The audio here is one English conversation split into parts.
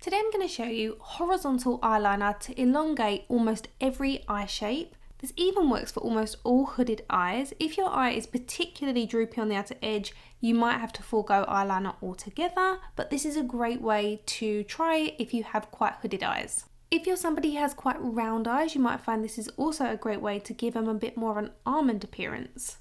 Today I'm going to show you horizontal eyeliner to elongate almost every eye shape. This even works for almost all hooded eyes. If your eye is particularly droopy on the outer edge, you might have to forego eyeliner altogether, but this is a great way to try it if you have quite hooded eyes. If you're somebody who has quite round eyes, you might find this is also a great way to give them a bit more of an almond appearance.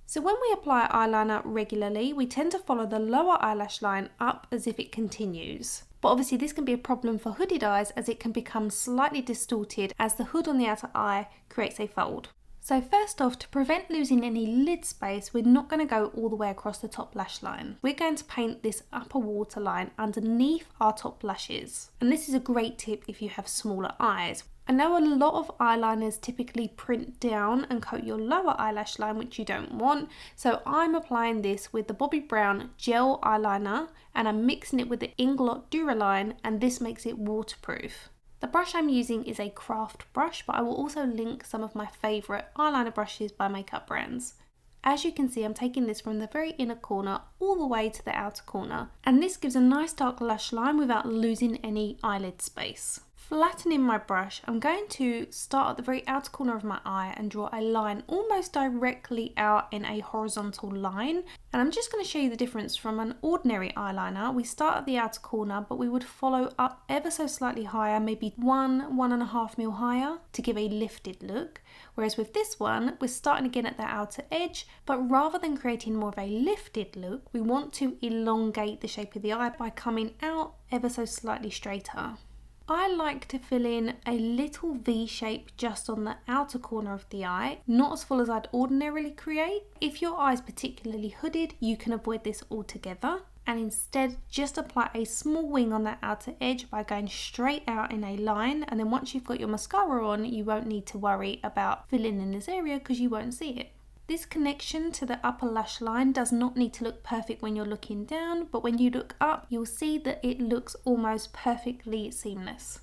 So when we apply eyeliner regularly, we tend to follow the lower eyelash line up as if it continues. But obviously this can be a problem for hooded eyes as it can become slightly distorted as the hood on the outer eye creates a fold. So first off, to prevent losing any lid space, we're not going to go all the way across the top lash line. We're going to paint this upper waterline underneath our top lashes. And this is a great tip if you have smaller eyes. I know a lot of eyeliners typically print down and coat your lower eyelash line, which you don't want. So I'm applying this with the Bobbi Brown gel eyeliner and I'm mixing it with the Inglot Duraline, and this makes it waterproof. The brush I'm using is a craft brush, but I will also link some of my favourite eyeliner brushes by makeup brands. As you can see, I'm taking this from the very inner corner all the way to the outer corner, and this gives a nice dark lash line without losing any eyelid space. Flattening my brush, I'm going to start at the very outer corner of my eye and draw a line almost directly out in a horizontal line. And I'm just going to show you the difference from an ordinary eyeliner. We start at the outer corner, but we would follow up ever so slightly higher, maybe 1.5 mil higher to give a lifted look. Whereas with this one, we're starting again at the outer edge, but rather than creating more of a lifted look, we want to elongate the shape of the eye by coming out ever so slightly straighter. I like to fill in a little V shape just on the outer corner of the eye, not as full as I'd ordinarily create. If your eye is particularly hooded, you can avoid this altogether and instead just apply a small wing on that outer edge by going straight out in a line, and then once you've got your mascara on, you won't need to worry about filling in this area because you won't see it. This connection to the upper lash line does not need to look perfect when you're looking down, but when you look up, you'll see that it looks almost perfectly seamless.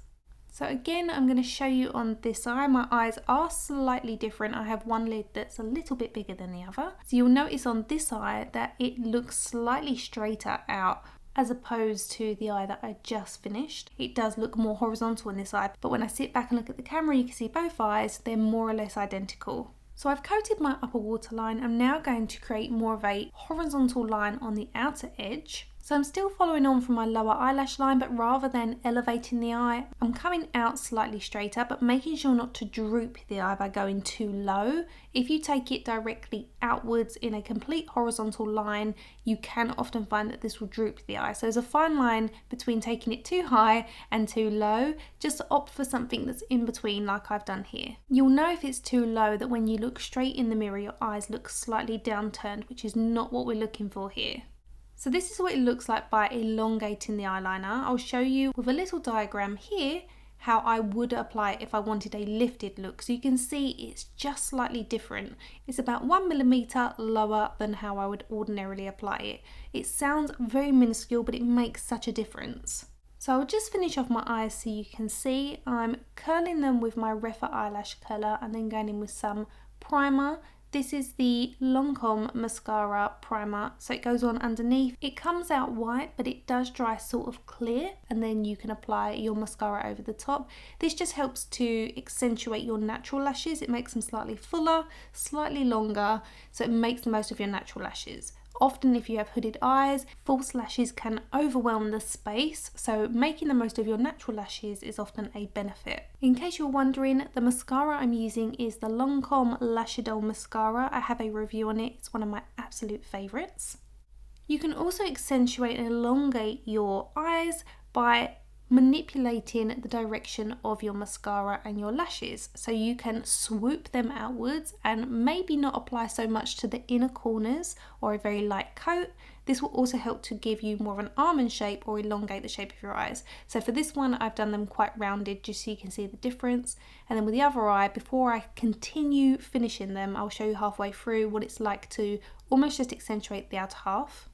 So again, I'm going to show you on this eye. My eyes are slightly different. I have one lid that's a little bit bigger than the other. So you'll notice on this eye that it looks slightly straighter out as opposed to the eye that I just finished. It does look more horizontal in this eye, but when I sit back and look at the camera, you can see both eyes, they're more or less identical. So I've coated my upper waterline. I'm now going to create more of a horizontal line on the outer edge. So I'm still following on from my lower eyelash line, but rather than elevating the eye, I'm coming out slightly straighter, but making sure not to droop the eye by going too low. If you take it directly outwards in a complete horizontal line, you can often find that this will droop the eye. So there's a fine line between taking it too high and too low. Just opt for something that's in between like I've done here. You'll know if it's too low that when you look straight in the mirror, your eyes look slightly downturned, which is not what we're looking for here. So this is what it looks like by elongating the eyeliner. I'll show you with a little diagram here how I would apply it if I wanted a lifted look. So you can see it's just slightly different. It's about 1 millimeter lower than how I would ordinarily apply it. It sounds very minuscule, but it makes such a difference. So I'll just finish off my eyes so you can see I'm curling them with my Rephr eyelash curler and then going in with some primer. This is the Lancôme mascara primer, so it goes on underneath. It comes out white, but it does dry sort of clear, and then you can apply your mascara over the top. This just helps to accentuate your natural lashes. It makes them slightly fuller, slightly longer, so it makes the most of your natural lashes. Often if you have hooded eyes, false lashes can overwhelm the space, so making the most of your natural lashes is often a benefit. In case you're wondering, the mascara I'm using is the Lancôme Idôle mascara. I have a review on it, it's one of my absolute favourites. You can also accentuate and elongate your eyes by manipulating the direction of your mascara and your lashes, so you can swoop them outwards and maybe not apply so much to the inner corners or a very light coat. This will also help to give you more of an almond shape or elongate the shape of your eyes. So for this one, I've done them quite rounded just so you can see the difference. And then with the other eye, before I continue finishing them, I'll show you halfway through what it's like to almost just accentuate the outer half.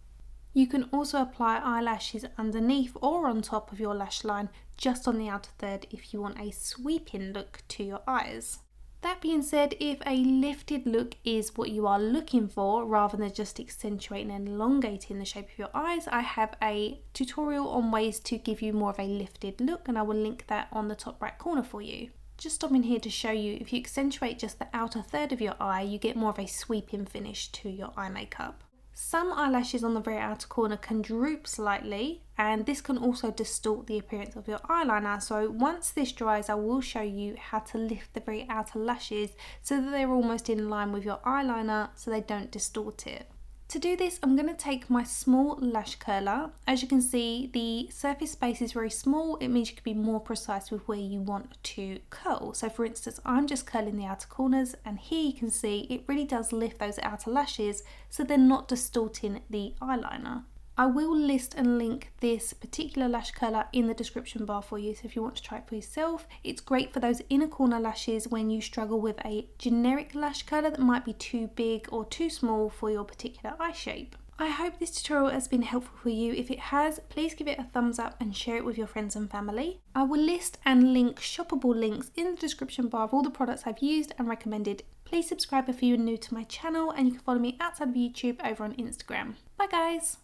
You can also apply eyelashes underneath or on top of your lash line, just on the outer third if you want a sweeping look to your eyes. That being said, if a lifted look is what you are looking for, rather than just accentuating and elongating the shape of your eyes, I have a tutorial on ways to give you more of a lifted look, and I will link that on the top right corner for you. Just stopping here to show you, if you accentuate just the outer third of your eye, you get more of a sweeping finish to your eye makeup. Some eyelashes on the very outer corner can droop slightly, and this can also distort the appearance of your eyeliner. So once this dries, I will show you how to lift the very outer lashes so that they're almost in line with your eyeliner so they don't distort it. To do this, I'm going to take my small lash curler. As you can see, the surface space is very small. It means you can be more precise with where you want to curl. So for instance, I'm just curling the outer corners, and here you can see it really does lift those outer lashes so they're not distorting the eyeliner. I will list and link this particular lash curler in the description bar for you, so if you want to try it for yourself. It's great for those inner corner lashes when you struggle with a generic lash curler that might be too big or too small for your particular eye shape. I hope this tutorial has been helpful for you. If it has, please give it a thumbs up and share it with your friends and family. I will list and link shoppable links in the description bar of all the products I've used and recommended. Please subscribe if you're new to my channel, and you can follow me outside of YouTube over on Instagram. Bye guys!